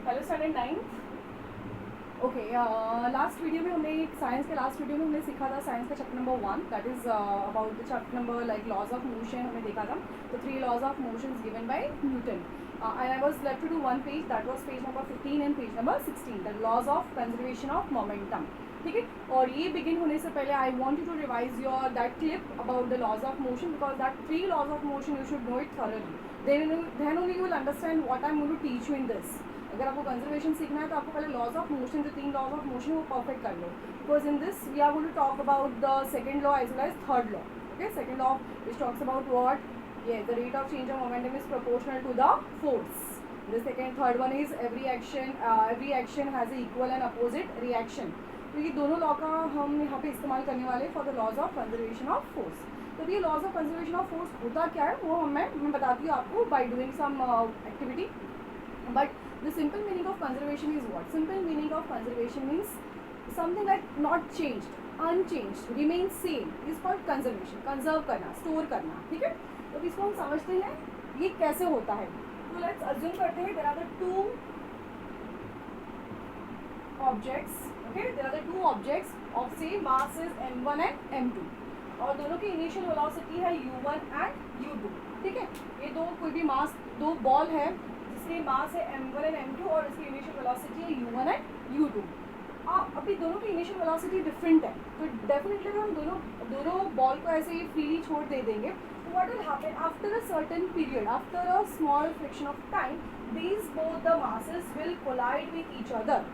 Hello standard 9। Okay, last video में हमने science के लास्ट वीडियो में हमने सीखा था साइंस का chapter number 1, that is about the chapter number like laws of motion हमने देखा था। तो 3 laws of motion given by Newton and I was left to do one page, that was page number 15 and page number 16, the laws of conservation of momentum. ठीक है, और ये begin होने से पहले I want you to revise your that clip about the laws of motion, because that 3 laws of motion you should know it thoroughly, then only you will understand what I am going to teach you in this. अगर आपको conservation सीखना है तो आपको पहले laws of motion, जो 3 laws of motion है वो परफेक्ट कर लो, because in this we are going to talk about the second law as well as third law. Okay, second law which talks about what, ये the rate of change of momentum is proportional to the force. The second third one is every action has a equal and opposite reaction. तो ये दोनों law का हम यहाँ पे इस्तेमाल करने वाले for the laws of conservation of force. तो ये laws of conservation of force होता क्या है वो मैं बताती हूँ आपको by doing some activity. But the simple meaning of conservation is what? Simple meaning of conservation means something like not changed, unchanged, remain same is called conservation. conserve करना, store करना, ठीक है। तो इसको हम समझते हैं ये कैसे होता है। तो let's assume करते हैं there are the two objects, okay, there are the two objects of say mass is m1 and m2 और दोनों की इनिशियल वेलोसिटी है u1 and u2। ठीक है, ये दो कोई भी मास, दो बॉल है जिसकी मास है m1 एंड m2 और इसकी इनिशियल वेलोसिटी है u1 एंड u2। अभी दोनों की इनिशियल वेलोसिटी डिफरेंट है, तो डेफिनेटली अगर हम दोनों बॉल को ऐसे ही फ्रीली छोड़ दे देंगे तो what will happen after a certain period, after a small friction of time, these both the masses will collide with each other.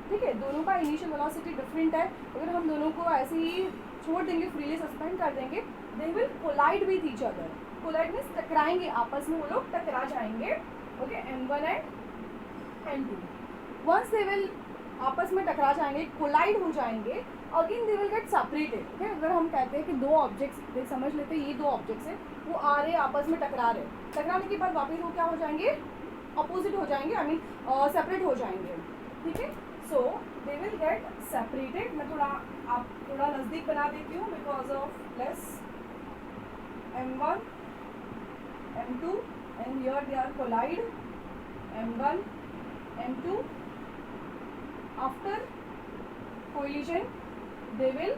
ठीक है, दोनों का इनिशियल वेलोसिटी डिफरेंट है, अगर हम दोनों को ऐसे ही छोड़ देंगे, फ्रीली सस्पेंड कर देंगे, they will collide with each other. Collide means टकराएंगे, आपस में वो लोग टकरा जाएंगे। Okay, m1 and m2 once they will आपस में टकरा जाएंगे, कोलाइड हो जाएंगे, again they will get separated. Okay, अगर हम कहते हैं कि दो ऑब्जेक्ट्स, समझ लेते हैं ये दो ऑब्जेक्ट्स हैं, वो आ रहे आपस में टकरा रहे, टकराने के बाद वापस वो क्या हो जाएंगे, अपोजिट हो जाएंगे, आई मीन सेपरेट हो जाएंगे। ठीक है, सो दे विल गेट सेपरेटेड। मैं आप थोड़ा नज़दीक बना देती हूँ because of less m1 m2 and here they are collide m1 m2 after collision they will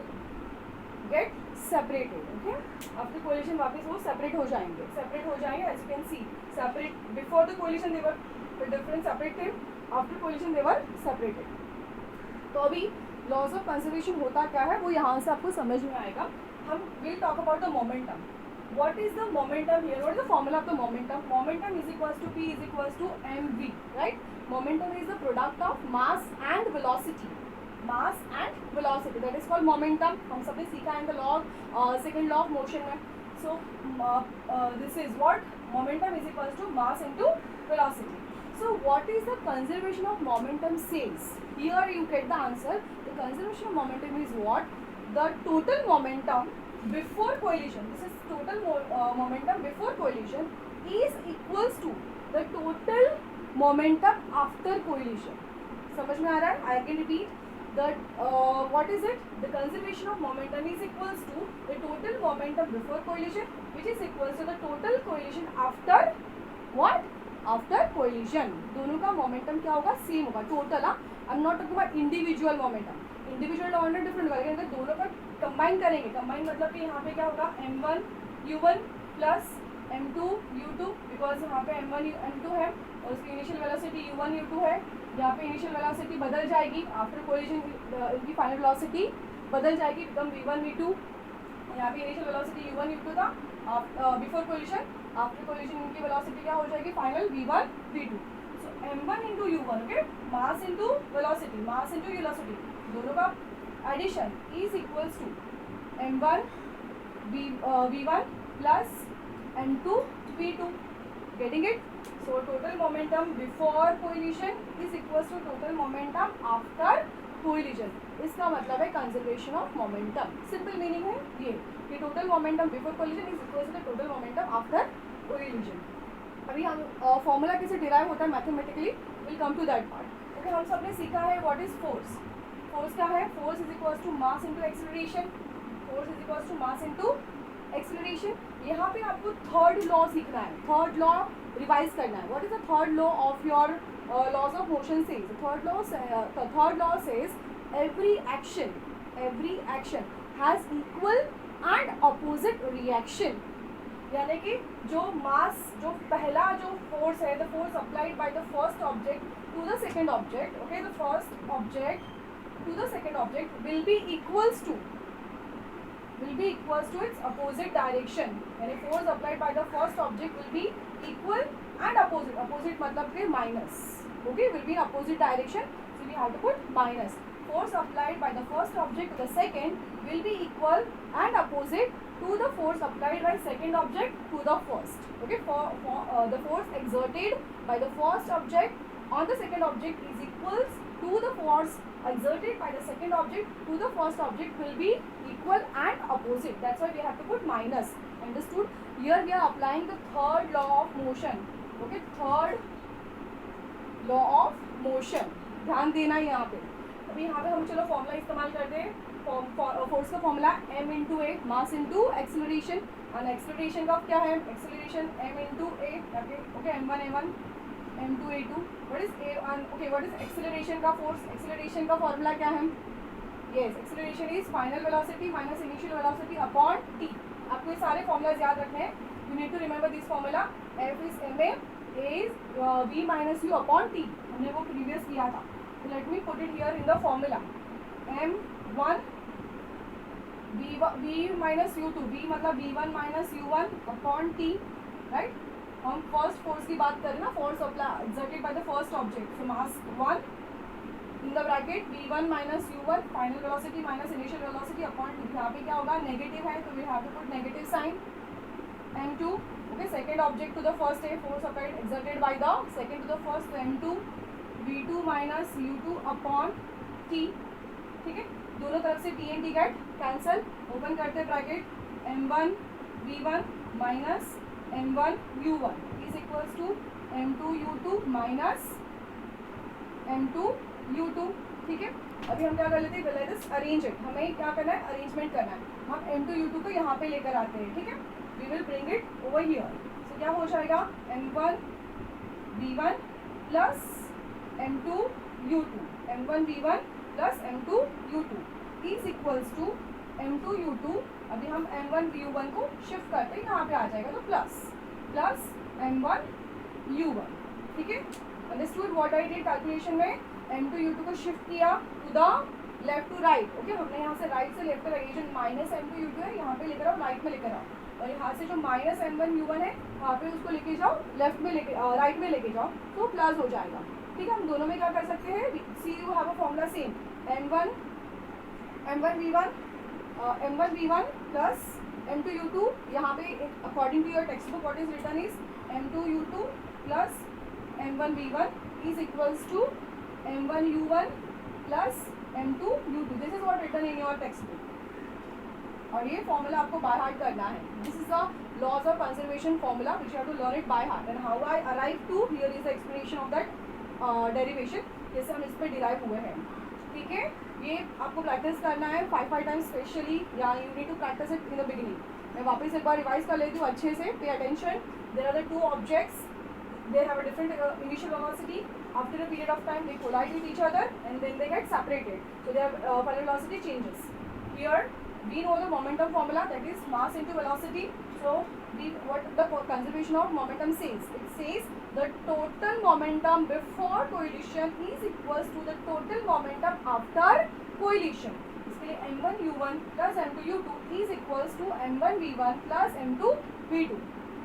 get separated। okay, after collision वापस वो separate हो जाएंगे as you can see, separate before the collision they were different, separated, after collision they were separated। तो अभी laws of conservation होता क्या है वो यहाँ से आपको समझ में आएगा। हम will talk about the momentum. What is the momentum here? What is the formula of the momentum? Momentum is equals to P is equals to mv, right? Momentum is the product of mass and velocity. Mass and velocity, that is called momentum. हम सबने सीखा है in the law, second law of motion में। So this is what momentum is equals to mass into velocity. So what is the conservation of momentum says? Here you get the answer. The conservation of momentum is what? The total momentum before collision, this is total momentum before collision is equals to the total momentum after collision। समझ में आ रहा है? I can repeat that what is it? The conservation of momentum is equals to the total momentum before collision which is equals to the total collision after what? After collision। दोनों का momentum क्या होगा? Same होगा, total. I'm not talking about individual momentum, individual momentum different होगा, लेकिन दोनों का combine करेंगे, कंबाइन मतलब कि यहाँ पे क्या होगा, m1 u1 plus m2 u2, because यहाँ पे m1 m2 है और उसकी इनिशियल वेलोसिटी u1 u2 है। यहाँ पे इनिशियल वेलोसिटी बदल जाएगी आफ्टर कोलिजन, इनकी फाइनल वेलोसिटी बदल जाएगी, बिकम v1 v2। यहाँ पे इनिशियल वेलोसिटी u1 u2 था बिफोर कोलिजन, आफ्टर कोलिजन इनकी वेलोसिटी क्या हो जाएगी, final v1 v2। So m1 into u1, okay, mass into velocity, mass into velocity, दोनों का addition is equals to m1 v1 plus m2 v2। Getting it? So total momentum before collision is equals to total momentum after collision. इसका मतलब है conservation of momentum. Simple meaning है ये कि total momentum before collision is equals to total momentum after collision. अभी हम formula कैसे derive होता है mathematically, will come to that part. Okay, हम सबने सीखा है व्हाट इज फोर्स। फोर्स क्या है? Force is equals to mass into acceleration. Force is equals to mass into acceleration. यहाँ पे आपको थर्ड लॉ सीखना है, थर्ड लॉ रिवाइज करना है। What is the third law of your laws of motion says, the third law says every action has equal and opposite reaction. यानी कि जो मास, जो पहला जो फोर्स है, the force applied by the first object to the second object, okay, the first object to the second object will be equals to its opposite direction. यानी force applied by the first object will be equal and opposite मतलब कि minus, okay, will be in opposite direction, so we have to put minus. Force applied by the first object to the second will be equal and opposite to the force applied by second object to the first. Okay, the force exerted by the first object on the second object is equals to the force exerted by the second object to the first object will be equal and opposite. That's why we have to put minus. Understood? Here we are applying the third law of motion. Okay, third law of motion. ध्यान देना यहाँ पे. अभी यहाँ पे हम चलो formula इस्तेमाल करते हैं. फोर्स का formula m into A, mass into acceleration. और एक्सेलरेशन का क्या है? Acceleration m into A. Okay, m1 a1, m2 a2. What is a1? Okay, what is acceleration का फोर्स? एक्सेलरेशन का फॉर्मूला क्या है? Yes, acceleration is final velocity minus initial velocity upon t. आपको ये सारे फॉर्मूलाज याद रखने हैं. You need to remember this formula. f is ma, a is v minus u upon t. हमने वो प्रीवियस किया था. So let me put it here in the formula. m1 v minus u2, v मतलब v1 minus u1 upon t, right? हम first force की बात करें ना, force exerted by the first object. So mass 1 in the bracket v1 minus u1 final velocity minus initial velocity upon t. यहाँ पे क्या होगा? नेगेटिव है, तो we have to put negative sign. m2, okay, second object to the first a, force applied exerted by the second to the first, so m2 v2 minus u2 upon t. ठीक है, दोनों तरफ से t and t get cancel. Open करते bracket. m1 v1 minus m1 u1 is equals to m2 u2 minus m2 u2. ठीक है, अभी हम क्या कर लेते हैं? Let us arrange it. हमें क्या करना है? अरेंजमेंट करना है. हम m2 u2 को यहाँ पे लेकर आते हैं. ठीक है, we will bring it over here. So क्या हो जाएगा? m1 v1 plus m2 u2, m1 v1 plus m2 u2 is equals to m2 u2. अभी हम m1 u1 को शिफ्ट करते हैं, यहाँ पे आ जाएगा, तो प्लस m1 u1. ठीक है, understood what I did? Calculation में m2 u2 को शिफ्ट किया to the left to right. Okay, हमने यहाँ से राइट से लेफ्ट पर ये जो माइनस m2 u2 है यहाँ पे लेकर आओ, राइट में लेकर आओ. और यहाँ से जो माइनस m1 u1 है वहाँ पे उसको लेके जाओ, लेफ्ट में लेके राइट में लेके जाओ, तो प्लस हो जाएगा. ठीक है, हम दोनों में क्या कर सकते हैं? See you have a formula same. m1 v1 plus m2 u2. यहाँ पे according to your textbook what is written is m2 u2 plus m1 v1 is equals to m1 u1 plus m2 u2. This is what written in your textbook. और ये formula आपको by heart करना है. This is the laws of conservation formula which you have to learn it by heart. And how I arrive to, here is the explanation of that derivation, जैसे हम इस पर derive हुए हैं. ठीक है, ये आपको प्रैक्टिस करना है 5 टाइम्स स्पेशली, या you need to practice it in the beginning. मैं वापस एक बार रिवाइज कर लेती हूँ अच्छे से. Pay attention. There are the two objects, they have a different initial velocity. After a period of time they collide with each other and then they get separated, so their final velocity changes. Here we know the momentum formula, that is mass into velocity. So what the conservation of momentum says, it says the total momentum before collision is equals to the total momentum after collision. इसके लिए m1 u1 plus m2 u2 is equals to m1 v1 plus m2 v2.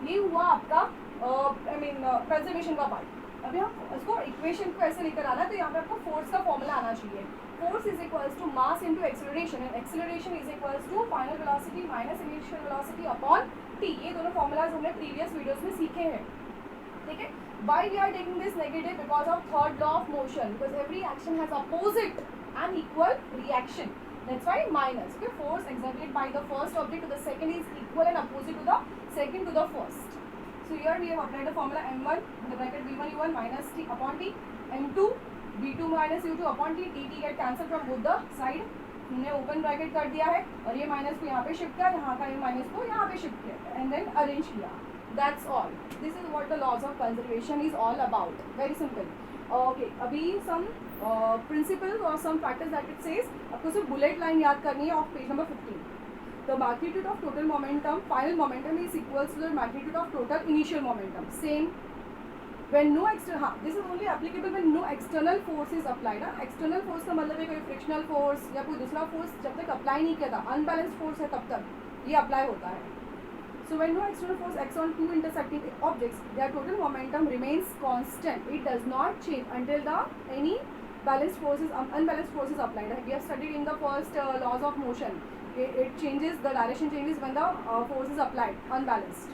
ये हुआ आपका conservation का part. अभी हम इसको equation को ऐसे लेकर आना, तो यहाँ पे आपको फोर्स का फॉर्मूला आना चाहिए. Force is equals to mass into acceleration, and acceleration is equals to final velocity minus initial velocity upon T. ये दोनों फॉर्मूलाज हमने प्रीवियस वीडियोस में सीखे हैं. ठीक है, why we are taking this negative? Because of third law of motion, because every action has opposite and equal reaction. That's why minus. Okay, force exerted by the first object to the second is equal and opposite to the second to the first. So here we have applied the formula m1 in the bracket v1 u1 minus t upon t, m2 v2 minus u2 upon t. t get cancelled from both the side. हमने open bracket कर दिया है और ये minus को यहाँ पे shift किया, यहाँ का ये माइनस को यहाँ पे शिफ्ट किया एंड देन अरेंज किया. That's all. This is what the laws of conservation is all about. Very simple. Okay, अभी some principles or some factors that it says. आपको सिर्फ bullet line याद करनी है of page number 15. The magnitude of total momentum, final momentum is equals to the magnitude of total initial momentum. Same. When no external, this is only applicable when no external force is applied. External force का मतलब है कोई frictional force या कोई दूसरा force जब तक apply नहीं किया था, unbalanced force है तब तक ये apply होता है. So when no external force acts on two intersecting objects, their total momentum remains constant. It does not change until the any unbalanced force is applied. We have studied in the first laws of motion. It changes, the direction changes when the force is applied, unbalanced.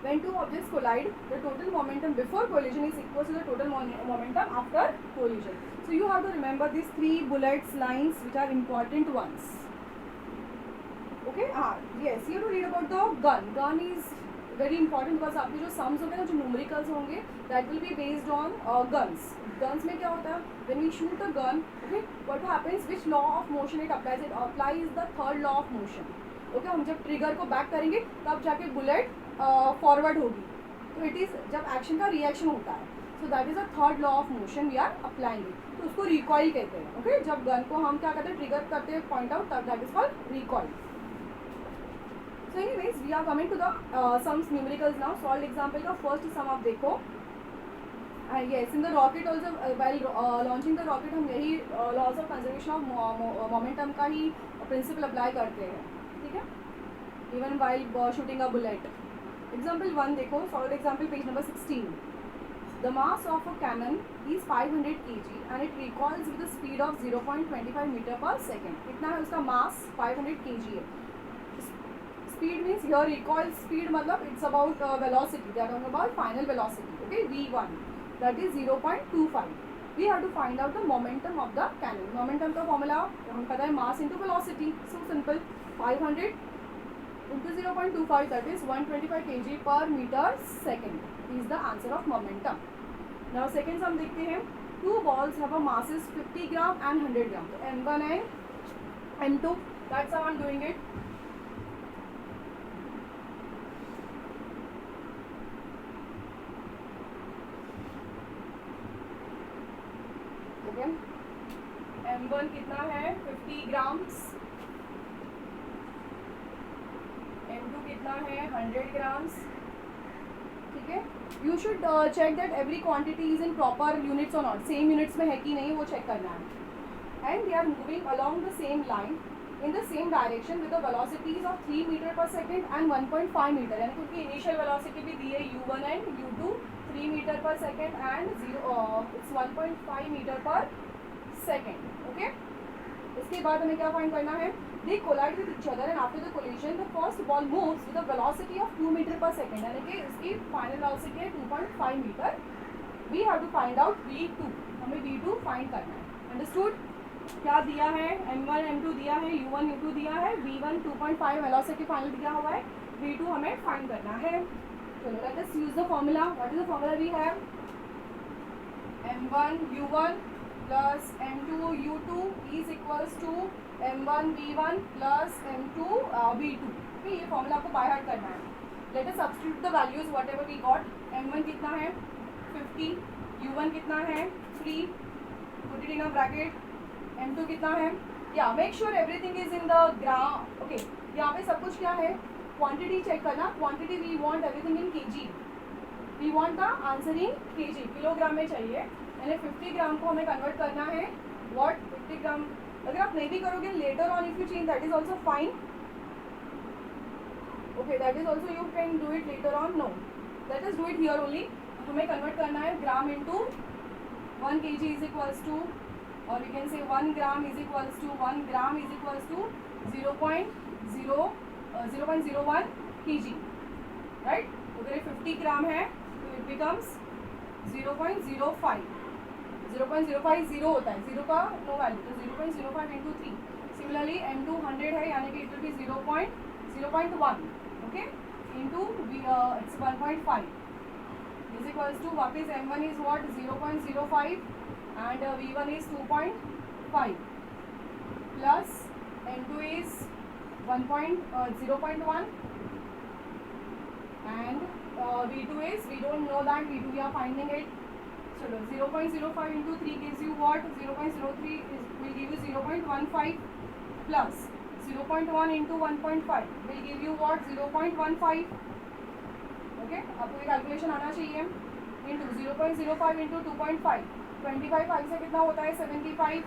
When two objects collide, the total momentum before collision is equal to the total momentum after collision. So you have to remember these three bullets lines which are important ones. Okay, yes, you have to read about the gun. Gun is very important because आपके जो sums होंगे ना, जो numericals होंगे, that will be based on guns. Guns में क्या होता है? When we shoot a gun, okay, what happens? Which law of motion it applies? It applies the third law of motion. Okay, हम जब trigger को back करेंगे, तब जाके bullet forward होगी. तो it is जब action का reaction होता है. So that is the third law of motion we are applying it. तो उसको recoil कहते हैं. Okay, जब gun को हम क्या करते हैं? Trigger करते हैं, point out, तब that is called recoil. So anyways, we are coming to the sums numericals now. Solved example का first sum आप देखो. Yes, in the rocket also while launching the rocket हम यही laws of conservation of momentum का ही principle apply करते हैं, ठीक है? Even while shooting a bullet. Example 1 देखो, solved example page number 16. The mass of a cannon is 500 kg and it recoils with a speed of 0.25 meter per second. कितना है उसका mass? 500 kg है. Speed means here recoil speed मतलब it's about velocity. They are talking about final velocity. Okay, v1 that is 0.25. We have to find out the momentum of the cannon. Momentum का formula हमें पता है mass into velocity. So simple. 500 into 0.25 that is 125 kg per meter second is the answer of momentum. Now second sum देखते हैं. Two balls have a masses 50 gram and 100 gram. So M1 and M2. That's how I'm doing it. M1 कितना है 50 grams, M2 कितना है 100 grams, ठीक है. You should check that every quantity is in proper units और not, same units में है कि नहीं वो चेक करना है. And they are moving along the same line in the same direction with the velocities of 3 meter per second and 1.5 meter. यानी उनकी इनिशियल वेलोसिटी भी दी है u1 and u2 3 meter per second and it's 1.5 meter per second. Okay. इसके बाद हमें क्या find करना है? They collide with each other and after the collision the first ball moves with a velocity of 2 meter per second. यानी कि इसकी final velocity है 2.5 meter. We have to find out v2. हमें v2 फाइंड करना है. Understood? क्या दिया है? m1 m2 दिया है, u1 u2 दिया है, v1 2.5 वेलोसिटी फाइनल दिया हुआ है, v2 हमें फाइंड करना है. चलो let us use the formula. What is the formula we have? m1 u1 plus m2 u2 is equals to m1 v1 plus m2 v2. ये फॉर्मूला आपको बाय हार्ट करना है. Let us substitute the values whatever we got. m1 कितना है 50, u1 कितना है 3, put it in a bracket. m2 कितना है? या make sure everything is in the gram. Okay, यहाँ पे सब कुछ क्या है? क्वांटिटी चेक करना. Quantity we want everything in KG. We want the answer in KG, kilogram में चाहिए. यानी 50 ग्राम को हमें कन्वर्ट करना है. What 50 gram? अगर आप नहीं भी करोगे later on if you change that is also fine. Okay, that is also you can do it later on. No, let us do it here only. हमें कन्वर्ट करना है gram into 1 kg is equals to, or we can say 1 gram is equals to 1 gram is equals to 0.01 kg, right? अगर ये 50 ग्राम है तो it becomes 0.05. 0.05 0 होता है, 0 का नो वैल्यू, तो 0.05 into 3. सिमिलरली m2 100 है यानी कि it will be 0.1, okay, into it's 1.5 is equals to वापस m1 is what 0.05 and v1 is 2.5 plus m2 is 0.1 and V2 is, we don't know that V2, we are finding it. So 0.05 into 3 gives you what? 0.03 is, will give you 0.15 plus 0.1 into 1.5 will give you what? 0.15. Okay, आपको ये calculation आना चाहिए. Into 0.05 into 2.5, 25 5 से कितना होता है? 75.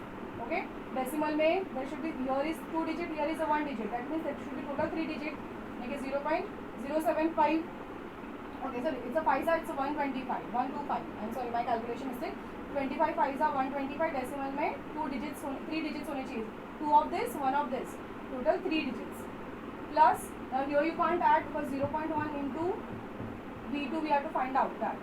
Okay, decimal में there should be, here is 2 digit, here is a 1 digit, that means that should be total 3 digit. Make it 0.075. Okay, so it's a 5 it's a 125, 125. I'm sorry, my calculation mistake. 25 5 are 125. Decimal में 2 digits, 3 digits होने चाहिए. 2 of this, 1 of this. Total 3 digits. Plus, now here you can't add because 0.1 into V2 we have to find out that.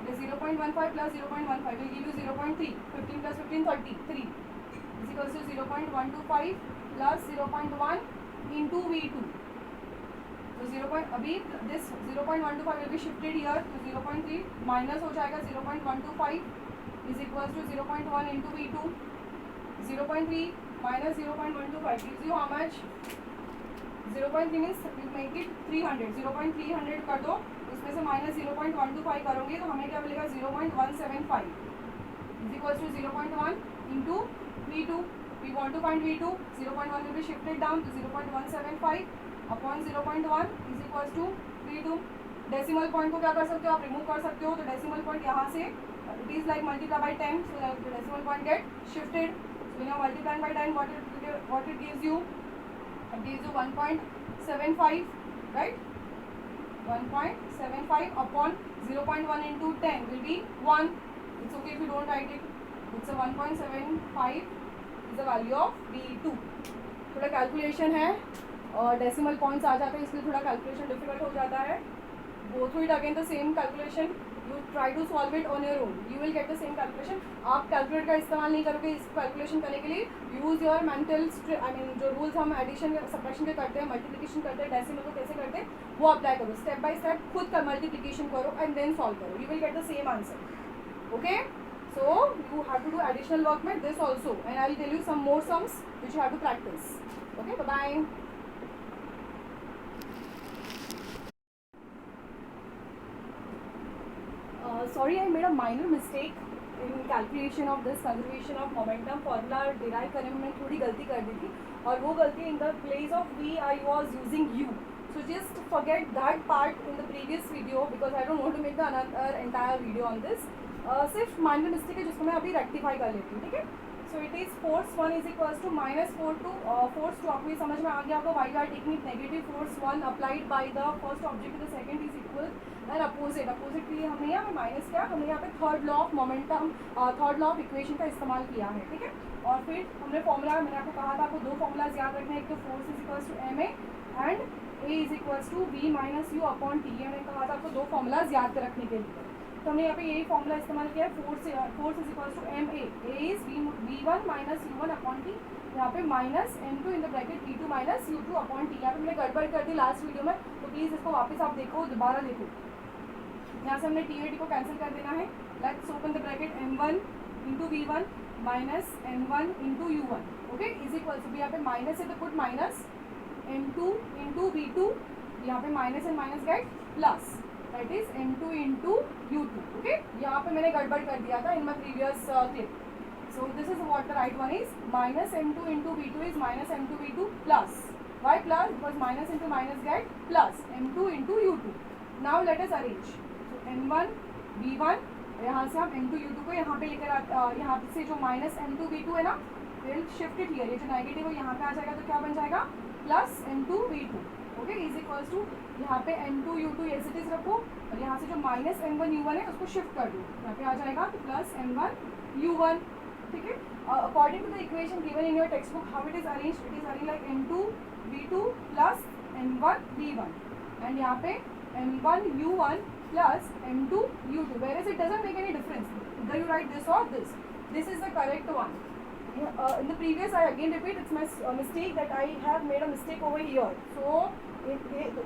The 0.15 plus 0.15 will give you 0.3. 15 plus 15, 30. 3 is equals to 0.125 plus 0.1 into V2. So 0. अभी this 0.125 will be shifted here to 0.3 minus हो जाएगा 0.125 is equals to 0.1 into V2. 0.3 minus 0.125 gives you how much? 0.3 means you make it 300. 0.300 कर दो, उसमें से minus 0.125 करोगे तो हमें क्या मिलेगा? 0.175 is equals to 0.1 into V2. We want to find V2. 0.1 will be shifted down to 0.175 upon 0.1 is equals to V2. Decimal point को क्या कर सकते हो आप? रिमूव कर सकते हो. तो डेसिमल पॉइंट यहाँ से it is like multiply by 10, so that the decimal point get shifted. So when you multiply by 10 what it gives you? It gives you 1.75, right? 1.75 upon 0.1 into 10 will be 1. It's okay if you don't write it. It's a 1.75 is the value of V2. थोड़ा calculation है और decimal points आ जाते हैं इसलिए थोड़ा calculation difficult हो जाता है. Go through it again the same calculation. You try to solve it on your own, you will get the same calculation. आप कैलकुलेटर का इस्तेमाल नहीं करोगे इस कैलकुलेशन करने के लिए. Use your mental, I mean जो रूल्स हम एडिशन सब्ट्रैक्शन के करते हैं, मल्टीप्लिकेशन करते हैं, डेसिमल को कैसे करते हैं वो अप्लाई करो. स्टेप बाय स्टेप खुद का मल्टीप्लिकेशन करो एंड देन सॉल्व करो. You will get the same answer. Okay, so you have to do additional work with this also, and I will tell you some more sums which you have to practice. Okay, bye bye. Sorry, I made a minor mistake in calculation of this conservation of momentum formula. derive करने में मैंने थोड़ी गलती कर दी थी और वो गलती in the place of V I was using U. So just forget that part in the previous video because I don't want to make the another entire video on this. सिर्फ माइनर मिस्टेक है जिसको मैं अभी rectify कर लेती हूँ. ठीक है, so it is force 1 is equals to -4 to force 2. आपको ये समझ में आ गया होगा why are taking negative force 1 applied by the first object to the second is equal and opposite. Opposite के लिए हमने यहाँ पे माइनस किया, हमने यहाँ पे third law of momentum, third law of equation का इस्तेमाल किया है. ठीक है, और फिर हमने फॉर्मूला, मैंने आपको कहा था आपको दो फॉर्मूलाज याद रखना है. एक तो force is equals to MA and A is equals to V minus U upon T. मैंने कहा था आपको दो फॉर्मूलाज याद रखने के लिए. तो हमने यहाँ पे यही फॉर्मूला इस्तेमाल किया है. Force is equals to MA. A is V1 minus U1 upon T. यहाँ पे minus M2 in the bracket V2 minus U2 upon T. यहाँ पे मैंने गड़बड़ कर दी लास्ट वीडियो में, तो प्लीज़ इसको वापस आप देखो, दोबारा देखो. यहाँ से हमने T और T को कैंसिल कर देना है. Let's open the bracket M1 into V1 minus M1 into U1. Okay, is equals to यहाँ पे माइनस है तो put minus M2 into V2. यहाँ पे minus and minus gate plus, that is M2 into U2. okay, यहाँ पे मैंने गड़बड़ कर दिया था in my previous clip. So this is what the right one is. minus M2 into V2 is minus M2 V2 plus. Why plus? Because minus into minus get plus M2 into U2. Now let us arrange. So M1 V1, यहाँ से हम M2 U2 को यहाँ पे लेकर यहाँ से जो minus M2 V2 है ना, we'll shift it here. ये जो नेगेटिव है यहाँ पे आ जाएगा तो क्या बन जाएगा? Plus M2 V2. Okay, is equals to यहाँ पे M2 U2 as it is रखो और यहाँ से जो माइनस M1 U1 है उसको शिफ्ट कर दो. यहाँ पे आ जाएगा तो प्लस M1 U1. ठीक है, according to the equation given in your textbook how it is arranged, it is arranged like M2 V2 plus M1 V1 and यहाँ पे M1 U1 plus M2 U2. whereas it doesn't make any difference whether you write this or this. This is the correct one. In the previous, I again repeat, it's my mistake that I have made a mistake over here. So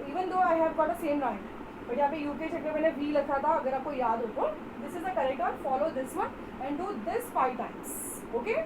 even though I have got a same rank, but यहाँ पे U के जगह मैंने V लिखा था, अगर आपको याद हो तो this is the correct one. Follow this one and do this 5 times. Okay.